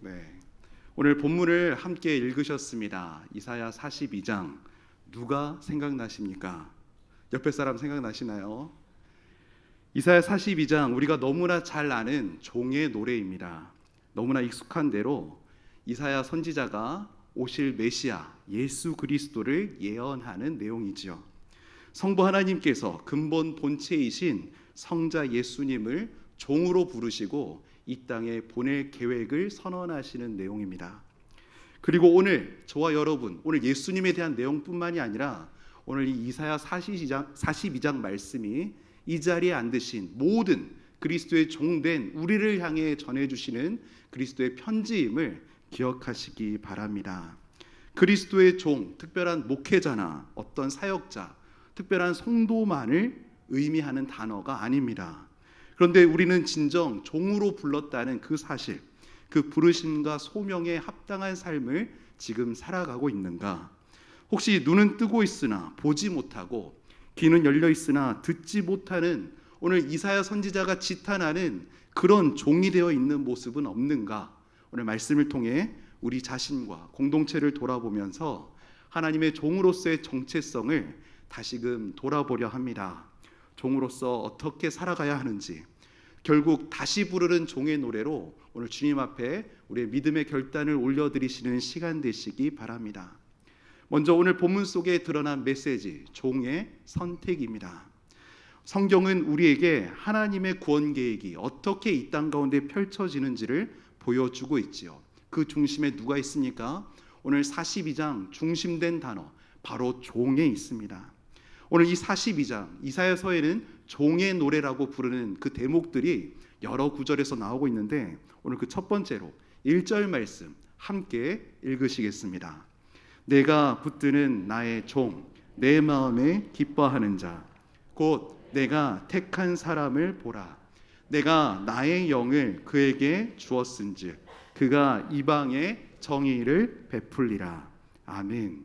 네. 오늘 본문을 함께 읽으셨습니다. 이사야 42장. 누가 생각나십니까? 옆에 사람 생각나시나요? 이사야 42장, 우리가 너무나 잘 아는 종의 노래입니다. 너무나 익숙한 대로 이사야 선지자가 오실 메시아 예수 그리스도를 예언하는 내용이지요. 성부 하나님께서 근본 본체이신 성자 예수님을 종으로 부르시고 이 땅에 보낼 계획을 선언하시는 내용입니다. 그리고 오늘 저와 여러분, 오늘 예수님에 대한 내용뿐만이 아니라 오늘 이 이사야 42장 말씀이 이 자리에 앉으신 모든 그리스도의 종된 우리를 향해 전해주시는 그리스도의 편지임을 기억하시기 바랍니다. 그리스도의 종, 특별한 목회자나 어떤 사역자, 특별한 성도만을 의미하는 단어가 아닙니다. 그런데 우리는 진정 종으로 불렀다는 그 사실, 그 부르심과 소명에 합당한 삶을 지금 살아가고 있는가? 혹시 눈은 뜨고 있으나 보지 못하고 귀는 열려 있으나 듣지 못하는 오늘 이사야 선지자가 지탄하는 그런 종이 되어 있는 모습은 없는가? 오늘 말씀을 통해 우리 자신과 공동체를 돌아보면서 하나님의 종으로서의 정체성을 다시금 돌아보려 합니다. 종으로서 어떻게 살아가야 하는지, 결국 다시 부르는 종의 노래로 오늘 주님 앞에 우리의 믿음의 결단을 올려드리시는 시간 되시기 바랍니다. 먼저 오늘 본문 속에 드러난 메시지, 종의 선택입니다. 성경은 우리에게 하나님의 구원 계획이 어떻게 이 땅 가운데 펼쳐지는지를 보여주고 있지요. 그 중심에 누가 있습니까? 오늘 42장 중심된 단어, 바로 종에 있습니다. 오늘 이 42장 이사야서에는 종의 노래라고 부르는 그 대목들이 여러 구절에서 나오고 있는데 오늘 그 첫 번째로 1절 말씀 함께 읽으시겠습니다. 내가 붙드는 나의 종, 내 마음에 기뻐하는 자, 곧 내가 택한 사람을 보라. 내가 나의 영을 그에게 주었은즉 그가 이방에 정의를 베풀리라. 아멘.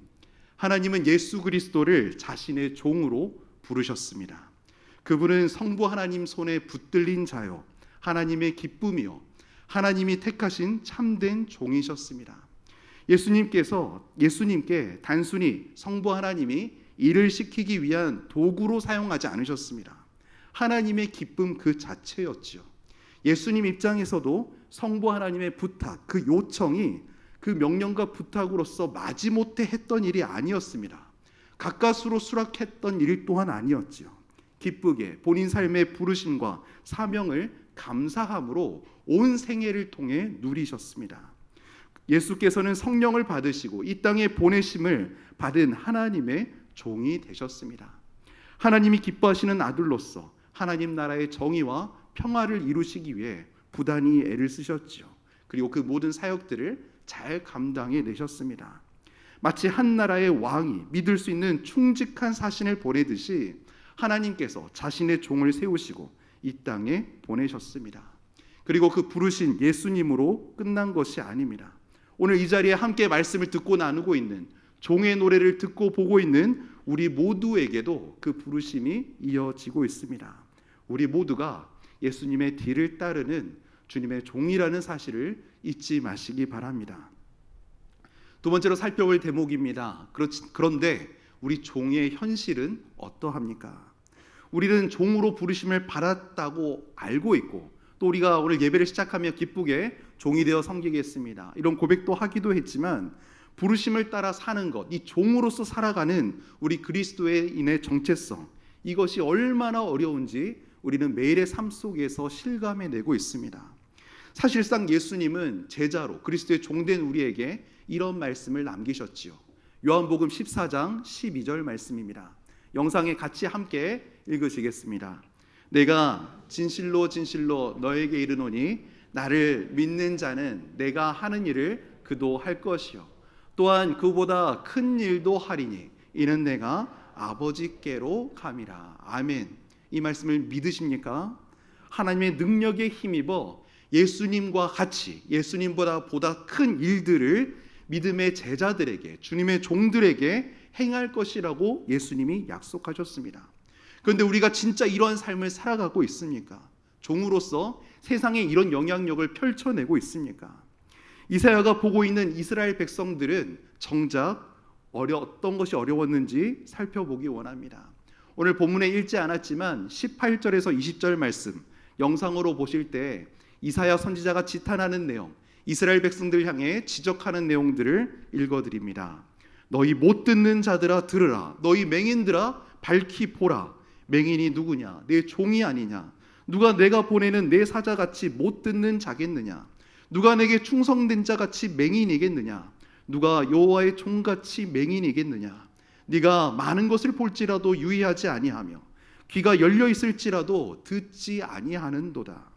하나님은 예수 그리스도를 자신의 종으로 부르셨습니다. 그분은 성부 하나님 손에 붙들린 자요, 하나님의 기쁨이요, 하나님이 택하신 참된 종이셨습니다. 예수님께 단순히 성부 하나님이 일을 시키기 위한 도구로 사용하지 않으셨습니다. 하나님의 기쁨 그 자체였지요. 예수님 입장에서도 성부 하나님의 부탁, 그 요청이 그 명령과 부탁으로서 마지못해 했던 일이 아니었습니다. 가까스로 수락했던 일 또한 아니었지요. 기쁘게 본인 삶의 부르심과 사명을 감사함으로 온 생애를 통해 누리셨습니다. 예수께서는 성령을 받으시고 이 땅에 보내심을 받은 하나님의 종이 되셨습니다. 하나님이 기뻐하시는 아들로서 하나님 나라의 정의와 평화를 이루시기 위해 부단히 애를 쓰셨지요. 그리고 그 모든 사역들을 잘 감당해 내셨습니다. 마치 한 나라의 왕이 믿을 수 있는 충직한 사신을 보내듯이 하나님께서 자신의 종을 세우시고 이 땅에 보내셨습니다. 그리고 그 부르신 예수님으로 끝난 것이 아닙니다. 오늘 이 자리에 함께 말씀을 듣고 나누고 있는, 종의 노래를 듣고 보고 있는 우리 모두에게도 그 부르심이 이어지고 있습니다. 우리 모두가 예수님의 뒤를 따르는 주님의 종이라는 사실을 잊지 마시기 바랍니다. 두 번째로 살펴볼 대목입니다. 그런데 우리 종의 현실은 어떠합니까? 우리는 종으로 부르심을 받았다고 알고 있고, 또 우리가 오늘 예배를 시작하며 기쁘게 종이 되어 섬기겠습니다, 이런 고백도 하기도 했지만, 부르심을 따라 사는 것, 이 종으로서 살아가는 우리 그리스도인의 정체성, 이것이 얼마나 어려운지 우리는 매일의 삶 속에서 실감해내고 있습니다. 사실상 예수님은 제자로 그리스도의 종된 우리에게 이런 말씀을 남기셨지요. 요한복음 14장 12절 말씀입니다. 영상에 같이 함께 읽으시겠습니다. 내가 진실로 진실로 너에게 이르노니 나를 믿는 자는 내가 하는 일을 그도 할 것이요 또한 그보다 큰 일도 하리니 이는 내가 아버지께로 감이라. 아멘. 이 말씀을 믿으십니까? 하나님의 능력에 힘입어 예수님과 같이 예수님보다 큰 일들을 믿음의 제자들에게, 주님의 종들에게 행할 것이라고 예수님이 약속하셨습니다. 그런데 우리가 진짜 이런 삶을 살아가고 있습니까? 종으로서 세상에 이런 영향력을 펼쳐내고 있습니까? 이사야가 보고 있는 이스라엘 백성들은 정작 어떤 것이 어려웠는지 살펴보기 원합니다. 오늘 본문에 읽지 않았지만 18절에서 20절 말씀 영상으로 보실 때 이사야 선지자가 지탄하는 내용, 이스라엘 백성들 향해 지적하는 내용들을 읽어드립니다. 너희 못 듣는 자들아 들으라. 너희 맹인들아 밝히 보라. 맹인이 누구냐? 내 종이 아니냐? 누가 내가 보내는 내 사자같이 못 듣는 자겠느냐? 누가 내게 충성된 자같이 맹인이겠느냐? 누가 여호와의 종같이 맹인이겠느냐? 네가 많은 것을 볼지라도 유의하지 아니하며 귀가 열려 있을지라도 듣지 아니하는도다.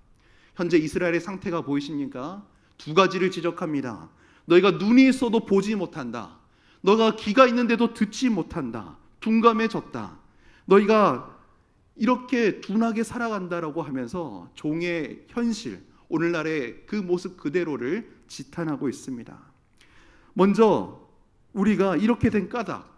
현재 이스라엘의 상태가 보이십니까? 두 가지를 지적합니다. 너희가 눈이 있어도 보지 못한다. 너가 귀가 있는데도 듣지 못한다. 둔감해졌다. 너희가 이렇게 둔하게 살아간다라고 하면서 종의 현실, 오늘날의 그 모습 그대로를 지탄하고 있습니다. 먼저 우리가 이렇게 된 까닭,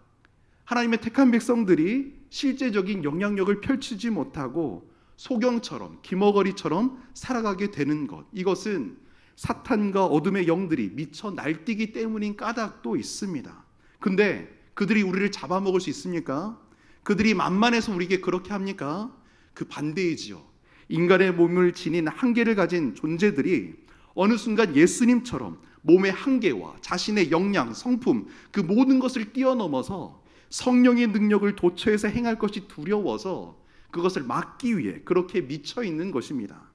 하나님의 택한 백성들이 실제적인 영향력을 펼치지 못하고 소경처럼 기머거리처럼 살아가게 되는 것, 이것은 사탄과 어둠의 영들이 미쳐 날뛰기 때문인 까닭도 있습니다. 근데 그들이 우리를 잡아먹을 수 있습니까? 그들이 만만해서 우리에게 그렇게 합니까? 그 반대이지요. 인간의 몸을 지닌 한계를 가진 존재들이 어느 순간 예수님처럼 몸의 한계와 자신의 역량, 성품 그 모든 것을 뛰어넘어서 성령의 능력을 도처에서 행할 것이 두려워서 그것을 막기 위해 그렇게 미쳐 있는 것입니다.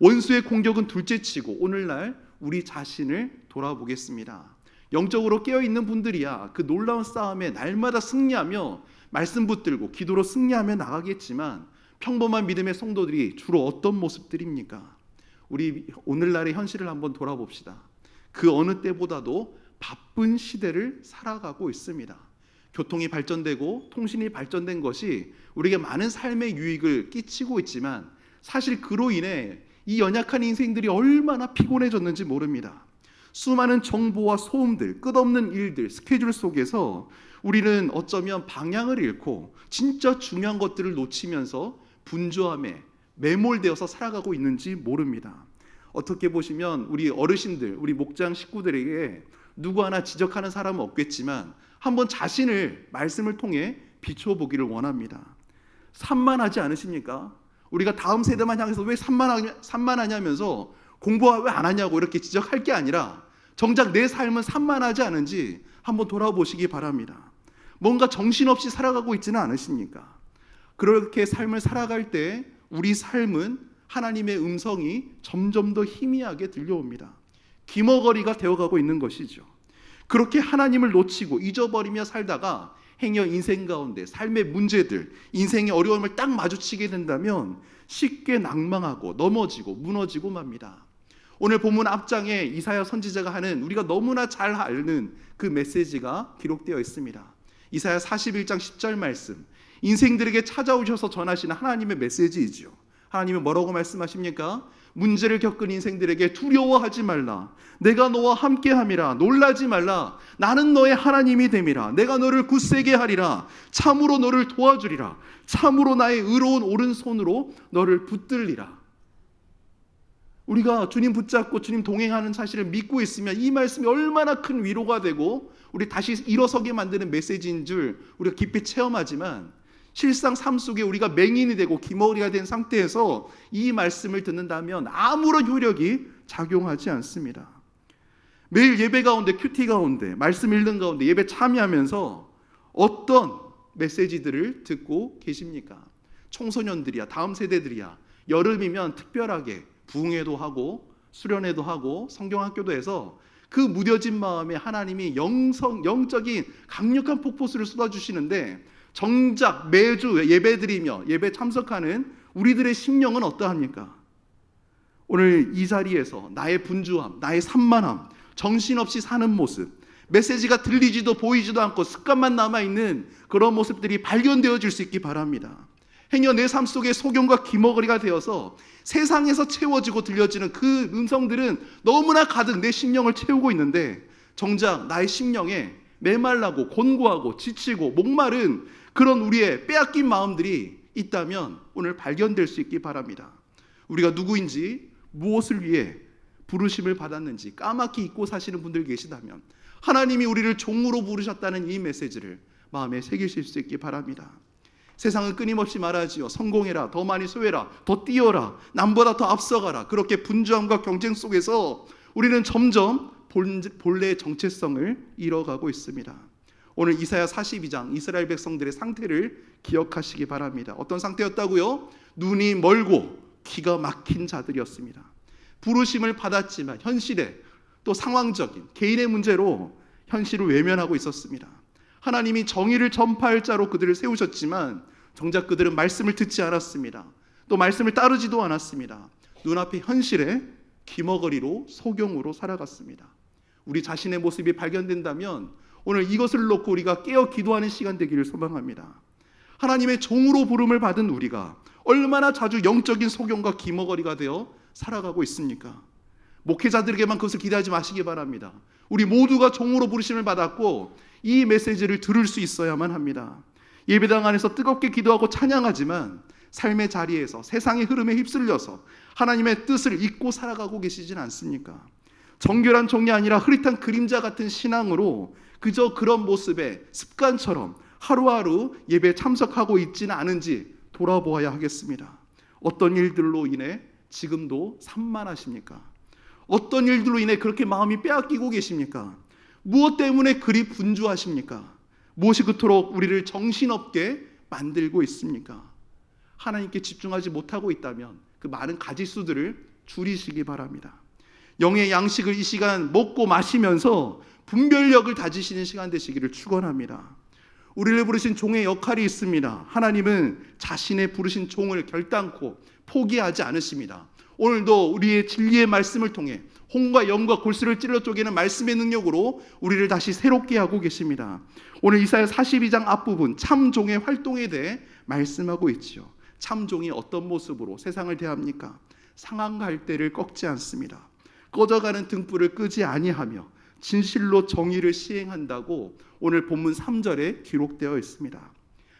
원수의 공격은 둘째치고 오늘날 우리 자신을 돌아보겠습니다. 영적으로 깨어있는 분들이야 그 놀라운 싸움에 날마다 승리하며 말씀 붙들고 기도로 승리하며 나가겠지만 평범한 믿음의 성도들이 주로 어떤 모습들입니까? 우리 오늘날의 현실을 한번 돌아봅시다. 그 어느 때보다도 바쁜 시대를 살아가고 있습니다. 교통이 발전되고 통신이 발전된 것이 우리에게 많은 삶의 유익을 끼치고 있지만 사실 그로 인해 이 연약한 인생들이 얼마나 피곤해졌는지 모릅니다. 수많은 정보와 소음들, 끝없는 일들, 스케줄 속에서 우리는 어쩌면 방향을 잃고 진짜 중요한 것들을 놓치면서 분주함에 매몰되어서 살아가고 있는지 모릅니다. 어떻게 보시면 우리 어르신들, 우리 목장 식구들에게 누구 하나 지적하는 사람은 없겠지만 한번 자신을 말씀을 통해 비춰보기를 원합니다. 산만하지 않으십니까? 우리가 다음 세대만 향해서 왜 산만하냐면서 공부 왜 안 하냐고 이렇게 지적할 게 아니라 정작 내 삶은 산만하지 않은지 한번 돌아보시기 바랍니다. 뭔가 정신없이 살아가고 있지는 않으십니까? 그렇게 삶을 살아갈 때 우리 삶은 하나님의 음성이 점점 더 희미하게 들려옵니다. 귀머거리가 되어가고 있는 것이죠. 그렇게 하나님을 놓치고 잊어버리며 살다가 행여 인생 가운데 삶의 문제들, 인생의 어려움을 딱 마주치게 된다면 쉽게 낭망하고 넘어지고 무너지고 맙니다. 오늘 본문 앞장에 이사야 선지자가 하는 우리가 너무나 잘 아는 그 메시지가 기록되어 있습니다. 이사야 41장 10절 말씀, 인생들에게 찾아오셔서 전하시는 하나님의 메시지이죠. 하나님은 뭐라고 말씀하십니까? 문제를 겪은 인생들에게 두려워하지 말라. 내가 너와 함께함이라. 놀라지 말라. 나는 너의 하나님이 됨이라. 내가 너를 굳세게 하리라. 참으로 너를 도와주리라. 참으로 나의 의로운 오른손으로 너를 붙들리라. 우리가 주님 붙잡고 주님 동행하는 사실을 믿고 있으면 이 말씀이 얼마나 큰 위로가 되고 우리 다시 일어서게 만드는 메시지인 줄 우리가 깊이 체험하지만 실상 삶 속에 우리가 맹인이 되고 기머리가 된 상태에서 이 말씀을 듣는다면 아무런 효력이 작용하지 않습니다. 매일 예배 가운데 큐티 가운데 말씀 읽는 가운데 예배 참여하면서 어떤 메시지들을 듣고 계십니까? 청소년들이야, 다음 세대들이야, 여름이면 특별하게 부흥회도 하고 수련회도 하고 성경학교도 해서 그 무뎌진 마음에 하나님이 영적인 강력한 폭포수를 쏟아주시는데 정작 매주 예배드리며 예배 참석하는 우리들의 심령은 어떠합니까? 오늘 이 자리에서 나의 분주함, 나의 산만함, 정신없이 사는 모습, 메시지가 들리지도 보이지도 않고 습관만 남아있는 그런 모습들이 발견되어질 수 있기 바랍니다. 행여 내 삶 속에 소경과 기머거리가 되어서 세상에서 채워지고 들려지는 그 음성들은 너무나 가득 내 심령을 채우고 있는데 정작 나의 심령에 메말라고 곤고하고 지치고 목마른 그런 우리의 빼앗긴 마음들이 있다면 오늘 발견될 수 있기 바랍니다. 우리가 누구인지 무엇을 위해 부르심을 받았는지 까맣게 잊고 사시는 분들 계시다면 하나님이 우리를 종으로 부르셨다는 이 메시지를 마음에 새기실 수 있기 바랍니다. 세상은 끊임없이 말하지요. 성공해라, 더 많이 소유해라, 더 뛰어라, 남보다 더 앞서가라. 그렇게 분주함과 경쟁 속에서 우리는 점점 본래의 정체성을 잃어가고 있습니다. 오늘 이사야 42장 이스라엘 백성들의 상태를 기억하시기 바랍니다. 어떤 상태였다고요? 눈이 멀고 귀가 막힌 자들이었습니다. 부르심을 받았지만 현실에 또 상황적인 개인의 문제로 현실을 외면하고 있었습니다. 하나님이 정의를 전파할 자로 그들을 세우셨지만 정작 그들은 말씀을 듣지 않았습니다. 또 말씀을 따르지도 않았습니다. 눈앞의 현실에 귀머거리로 소경으로 살아갔습니다. 우리 자신의 모습이 발견된다면 오늘 이것을 놓고 우리가 깨어 기도하는 시간 되기를 소망합니다. 하나님의 종으로 부름을 받은 우리가 얼마나 자주 영적인 소경과 귀머거리가 되어 살아가고 있습니까? 목회자들에게만 그것을 기대하지 마시기 바랍니다. 우리 모두가 종으로 부르심을 받았고 이 메시지를 들을 수 있어야만 합니다. 예배당 안에서 뜨겁게 기도하고 찬양하지만 삶의 자리에서 세상의 흐름에 휩쓸려서 하나님의 뜻을 잊고 살아가고 계시진 않습니까? 정결한 종이 아니라 흐릿한 그림자 같은 신앙으로 그저 그런 모습에 습관처럼 하루하루 예배에 참석하고 있지는 않은지 돌아보아야 하겠습니다. 어떤 일들로 인해 지금도 산만하십니까? 어떤 일들로 인해 그렇게 마음이 빼앗기고 계십니까? 무엇 때문에 그리 분주하십니까? 무엇이 그토록 우리를 정신없게 만들고 있습니까? 하나님께 집중하지 못하고 있다면 그 많은 가지수들을 줄이시기 바랍니다. 영의 양식을 이 시간 먹고 마시면서 분별력을 다지시는 시간 되시기를 축원합니다. 우리를 부르신 종의 역할이 있습니다. 하나님은 자신의 부르신 종을 결단코 포기하지 않으십니다. 오늘도 우리의 진리의 말씀을 통해 홍과 영과 골수를 찔러 쪼개는 말씀의 능력으로 우리를 다시 새롭게 하고 계십니다. 오늘 이사야 42장 앞부분 참종의 활동에 대해 말씀하고 있지요. 참종이 어떤 모습으로 세상을 대합니까? 상한 갈대를 꺾지 않습니다. 꺼져가는 등불을 끄지 아니하며 진실로 정의를 시행한다고 오늘 본문 3절에 기록되어 있습니다.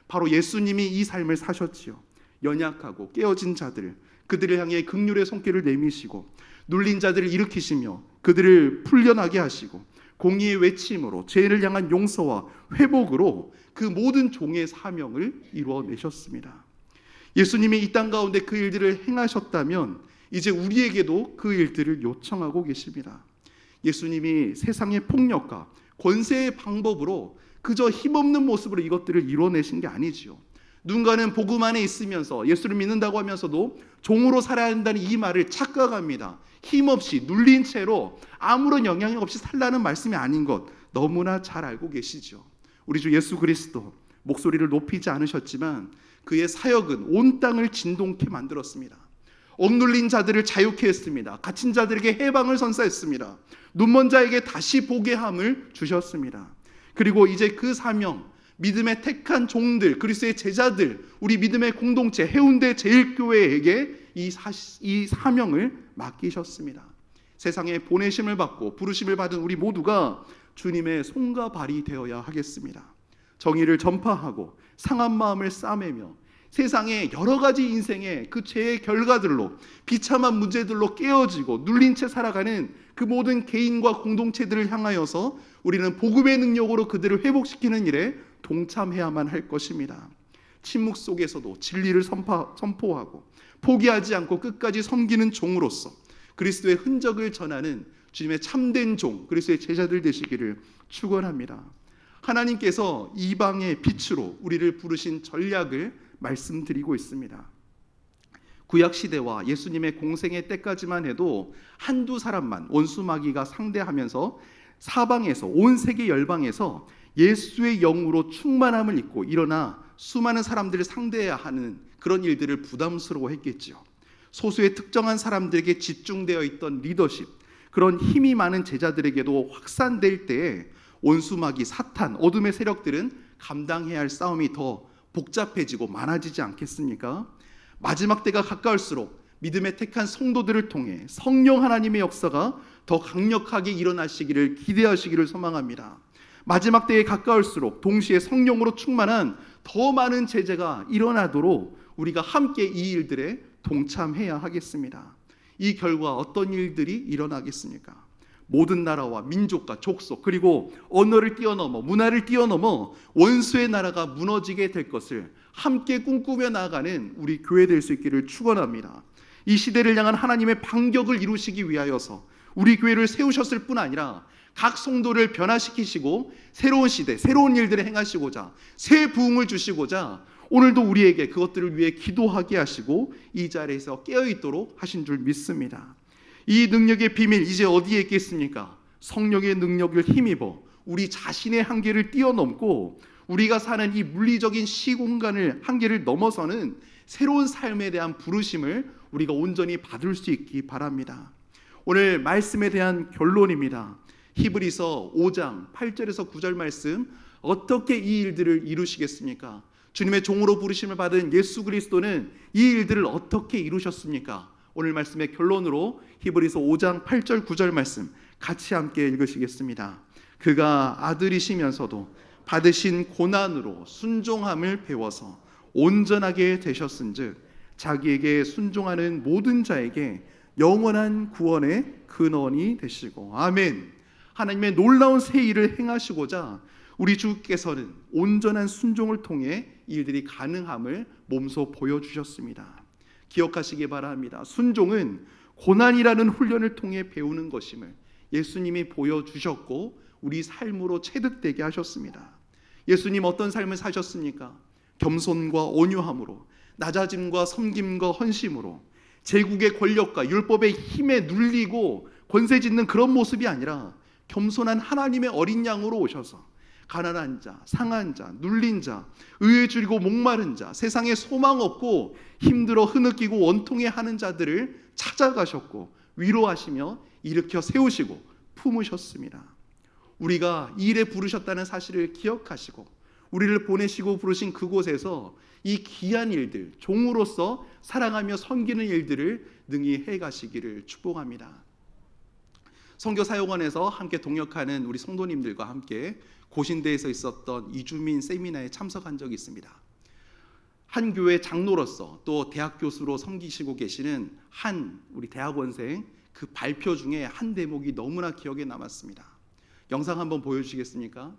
바로 예수님이 이 삶을 사셨지요. 연약하고 깨어진 자들, 그들을 향해 긍휼의 손길을 내미시고 눌린 자들을 일으키시며 그들을 풀려나게 하시고 공의의 외침으로 죄를 향한 용서와 회복으로 그 모든 종의 사명을 이루어내셨습니다. 예수님이 이 땅 가운데 그 일들을 행하셨다면 이제 우리에게도 그 일들을 요청하고 계십니다. 예수님이 세상의 폭력과 권세의 방법으로 그저 힘없는 모습으로 이것들을 이뤄내신 게 아니지요. 누군가는 복음 안에 있으면서 예수를 믿는다고 하면서도 종으로 살아야 한다는 이 말을 착각합니다. 힘없이 눌린 채로 아무런 영향력 없이 살라는 말씀이 아닌 것 너무나 잘 알고 계시죠. 우리 주 예수 그리스도 목소리를 높이지 않으셨지만 그의 사역은 온 땅을 진동케 만들었습니다. 억눌린 자들을 자유케 했습니다. 갇힌 자들에게 해방을 선사했습니다. 눈먼 자에게 다시 보게 함을 주셨습니다. 그리고 이제 그 사명, 믿음의 택한 종들, 그리스도의 제자들, 우리 믿음의 공동체 해운대 제일교회에게 이 사명을 맡기셨습니다. 세상에 보내심을 받고 부르심을 받은 우리 모두가 주님의 손과 발이 되어야 하겠습니다. 정의를 전파하고 상한 마음을 싸매며 세상의 여러 가지 인생의 그 죄의 결과들로 비참한 문제들로 깨어지고 눌린 채 살아가는 그 모든 개인과 공동체들을 향하여서 우리는 복음의 능력으로 그들을 회복시키는 일에 동참해야만 할 것입니다. 침묵 속에서도 진리를 선포하고 포기하지 않고 끝까지 섬기는 종으로서 그리스도의 흔적을 전하는 주님의 참된 종, 그리스도의 제자들 되시기를 축원합니다. 하나님께서 이방의 빛으로 우리를 부르신 전략을 말씀드리고 있습니다. 구약시대와 예수님의 공생의 때까지만 해도 한두 사람만 원수마귀가 상대하면서 사방에서 온 세계 열방에서 예수의 영으로 충만함을 입고 일어나 수많은 사람들을 상대해야 하는 그런 일들을 부담스러워했겠죠. 소수의 특정한 사람들에게 집중되어 있던 리더십, 그런 힘이 많은 제자들에게도 확산될 때에 원수마귀, 사탄, 어둠의 세력들은 감당해야 할 싸움이 더 복잡해지고 많아지지 않겠습니까? 마지막 때가 가까울수록 믿음의 택한 성도들을 통해 성령 하나님의 역사가 더 강력하게 일어나시기를 기대하시기를 소망합니다. 마지막 때에 가까울수록 동시에 성령으로 충만한 더 많은 제자가 일어나도록 우리가 함께 이 일들에 동참해야 하겠습니다. 이 결과 어떤 일들이 일어나겠습니까? 모든 나라와 민족과 족속 그리고 언어를 뛰어넘어 문화를 뛰어넘어 원수의 나라가 무너지게 될 것을 함께 꿈꾸며 나아가는 우리 교회 될 수 있기를 축원합니다. 이 시대를 향한 하나님의 반격을 이루시기 위하여서 우리 교회를 세우셨을 뿐 아니라 각 성도를 변화시키시고 새로운 시대, 새로운 일들을 행하시고자 새 부흥을 주시고자 오늘도 우리에게 그것들을 위해 기도하게 하시고 이 자리에서 깨어있도록 하신 줄 믿습니다. 이 능력의 비밀 이제 어디에 있겠습니까? 성령의 능력을 힘입어 우리 자신의 한계를 뛰어넘고 우리가 사는 이 물리적인 시공간을 한계를 넘어서는 새로운 삶에 대한 부르심을 우리가 온전히 받을 수 있기 바랍니다. 오늘 말씀에 대한 결론입니다. 히브리서 5장 8절에서 9절 말씀, 어떻게 이 일들을 이루시겠습니까? 주님의 종으로 부르심을 받은 예수 그리스도는 이 일들을 어떻게 이루셨습니까? 오늘 말씀의 결론으로 히브리서 5장 8절 9절 말씀 같이 함께 읽으시겠습니다. 그가 아들이시면서도 받으신 고난으로 순종함을 배워서 온전하게 되셨은즉 자기에게 순종하는 모든 자에게 영원한 구원의 근원이 되시고, 아멘. 하나님의 놀라운 새 일을 행하시고자 우리 주께서는 온전한 순종을 통해 일들이 가능함을 몸소 보여주셨습니다. 기억하시기 바랍니다. 순종은 고난이라는 훈련을 통해 배우는 것임을 예수님이 보여주셨고 우리 삶으로 체득되게 하셨습니다. 예수님 어떤 삶을 사셨습니까? 겸손과 온유함으로, 낮아짐과 섬김과 헌심으로, 제국의 권력과 율법의 힘에 눌리고 권세짓는 그런 모습이 아니라 겸손한 하나님의 어린 양으로 오셔서 가난한 자, 상한 자, 눌린 자, 의에 줄이고 목마른 자, 세상에 소망 없고 힘들어 흐느끼고 원통해하는 자들을 찾아가셨고 위로하시며 일으켜 세우시고 품으셨습니다. 우리가 이 일에 부르셨다는 사실을 기억하시고 우리를 보내시고 부르신 그곳에서 이 귀한 일들, 종으로서 사랑하며 섬기는 일들을 능히 해가시기를 축복합니다. 선교사역원에서 함께 동역하는 우리 성도님들과 함께 고신대에서 있었던 이주민 세미나에 참석한 적이 있습니다. 한 교회 장로로서 또 대학 교수로 섬기시고 계시는 한 우리 대학원생 그 발표 중에 한 대목이 너무나 기억에 남았습니다. 영상 한번 보여주시겠습니까?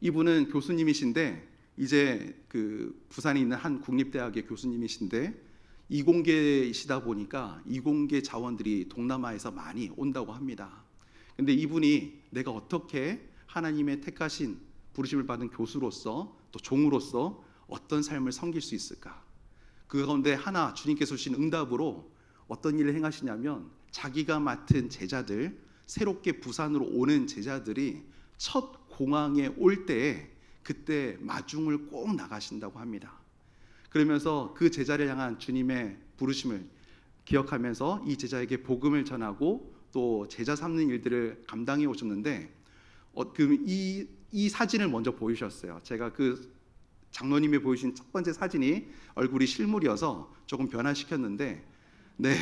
이분은 교수님이신데 이제 그 부산에 있는 한 국립대학의 교수님이신데 이공계시다 보니까 이공계 자원들이 동남아에서 많이 온다고 합니다. 근데 이분이 내가 어떻게 하나님의 택하신 부르심을 받은 교수로서 또 종으로서 어떤 삶을 섬길 수 있을까? 그 가운데 하나 주님께서 주신 응답으로 어떤 일을 행하시냐면 자기가 맡은 제자들, 새롭게 부산으로 오는 제자들이 첫 공항에 올 때에 그때 마중을 꼭 나가신다고 합니다. 그러면서 그 제자를 향한 주님의 부르심을 기억하면서 이 제자에게 복음을 전하고 또 제자 삼는 일들을 감당해 오셨는데 이 사진을 먼저 보이셨어요. 제가 그 장로님이 보여주신 첫 번째 사진이 얼굴이 실물이어서 조금 변화시켰는데 네,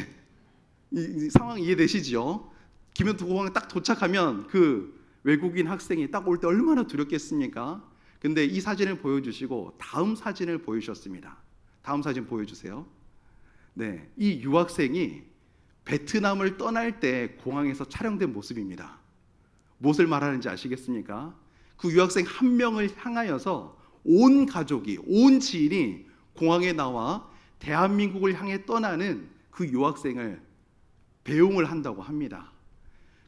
이 상황 이해되시죠? 김현투공항에 딱 도착하면 그 외국인 학생이 딱 올 때 얼마나 두렵겠습니까? 근데 이 사진을 보여주시고 다음 사진을 보여주셨습니다. 다음 사진 보여주세요. 네, 이 유학생이 베트남을 떠날 때 공항에서 촬영된 모습입니다. 무엇을 말하는지 아시겠습니까? 그 유학생 한 명을 향하여서 온 가족이, 온 지인이 공항에 나와 대한민국을 향해 떠나는 그 유학생을 배웅을 한다고 합니다.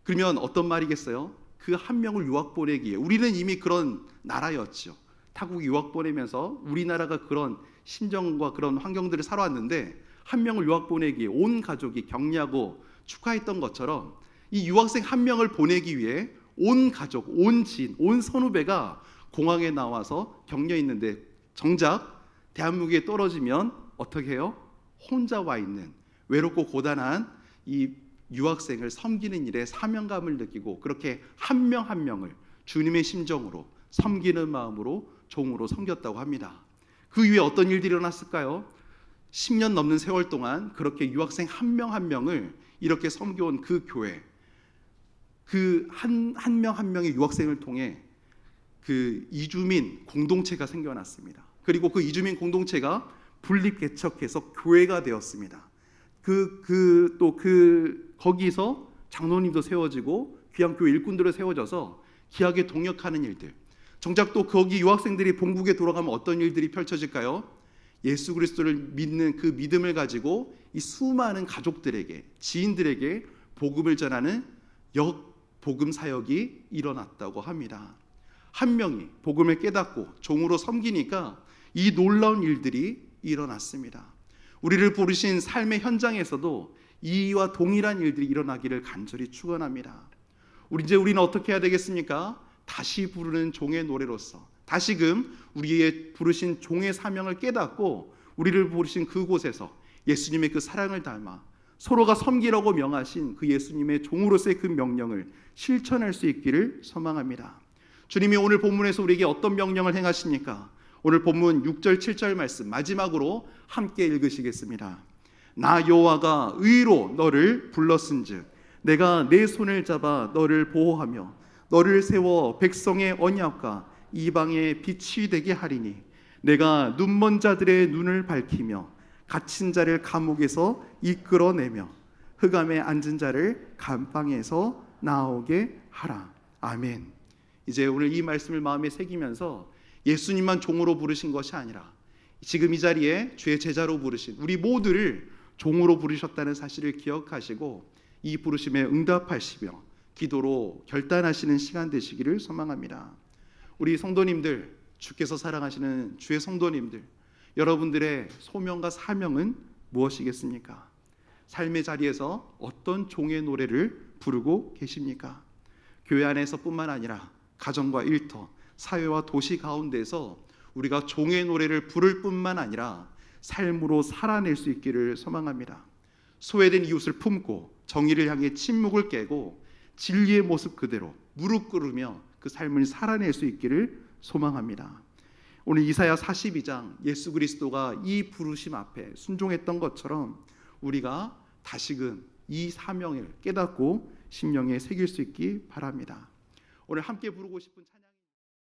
그러면 어떤 말이겠어요? 그 한 명을 유학 보내기에 우리는 이미 그런 나라였죠. 타국 유학 보내면서 우리나라가 그런 심정과 그런 환경들을 살아왔는데 한 명을 유학 보내기에 온 가족이 격려하고 축하했던 것처럼 이 유학생 한 명을 보내기 위해 온 가족, 온 지인, 온 선후배가 공항에 나와서 격려했는데 정작 대한민국에 떨어지면 어떻게 해요? 혼자 와 있는 외롭고 고단한 이 유학생을 섬기는 일에 사명감을 느끼고 그렇게 한 명 한 명을 주님의 심정으로 섬기는 마음으로 종으로 섬겼다고 합니다. 그 이후에 어떤 일들이 일어났을까요? 10년 넘는 세월 동안 그렇게 유학생 한 명 한 명을 이렇게 섬겨온 그 교회, 그 한 명 한 명의 유학생을 통해 그 이주민 공동체가 생겨났습니다. 그리고 그 이주민 공동체가 분립 개척해서 교회가 되었습니다. 거기서 장로님도 세워지고 귀향교회 일꾼들을 세워져서 기하게 동역하는 일들. 정작 또 거기 유학생들이 본국에 돌아가면 어떤 일들이 펼쳐질까요? 예수 그리스도를 믿는 그 믿음을 가지고 이 수많은 가족들에게, 지인들에게 복음을 전하는 복음 사역이 일어났다고 합니다. 한 명이 복음을 깨닫고 종으로 섬기니까 이 놀라운 일들이 일어났습니다. 우리를 부르신 삶의 현장에서도 이와 동일한 일들이 일어나기를 간절히 축원합니다. 우리는 어떻게 해야 되겠습니까? 다시 부르는 종의 노래로서 다시금 우리의 부르신 종의 사명을 깨닫고 우리를 부르신 그곳에서 예수님의 그 사랑을 닮아 서로가 섬기라고 명하신 그 예수님의 종으로서의 그 명령을 실천할 수 있기를 소망합니다. 주님이 오늘 본문에서 우리에게 어떤 명령을 행하십니까? 오늘 본문 6절 7절 말씀 마지막으로 함께 읽으시겠습니다. 나 여호와가 의로 너를 불렀은즉 내가 내 손을 잡아 너를 보호하며 너를 세워 백성의 언약과 이방의 빛이 되게 하리니 내가 눈먼 자들의 눈을 밝히며 갇힌 자를 감옥에서 이끌어내며 흑암에 앉은 자를 감방에서 나오게 하라. 아멘. 이제 오늘 이 말씀을 마음에 새기면서 예수님만 종으로 부르신 것이 아니라 지금 이 자리에 주의 제자로 부르신 우리 모두를 종으로 부르셨다는 사실을 기억하시고 이 부르심에 응답하시며 기도로 결단하시는 시간 되시기를 소망합니다. 우리 성도님들, 주께서 사랑하시는 주의 성도님들, 여러분들의 소명과 사명은 무엇이겠습니까? 삶의 자리에서 어떤 종의 노래를 부르고 계십니까? 교회 안에서뿐만 아니라 가정과 일터, 사회와 도시 가운데서 우리가 종의 노래를 부를 뿐만 아니라 삶으로 살아낼 수 있기를 소망합니다. 소외된 이웃을 품고 정의를 향해 침묵을 깨고 진리의 모습 그대로 무릎 꿇으며 그 삶을 살아낼 수 있기를 소망합니다. 오늘 이사야 42장 예수 그리스도가 이 부르심 앞에 순종했던 것처럼 우리가 다시금 이 사명을 깨닫고 심령에 새길 수 있기 바랍니다. 오늘 함께 부르고 싶은 찬양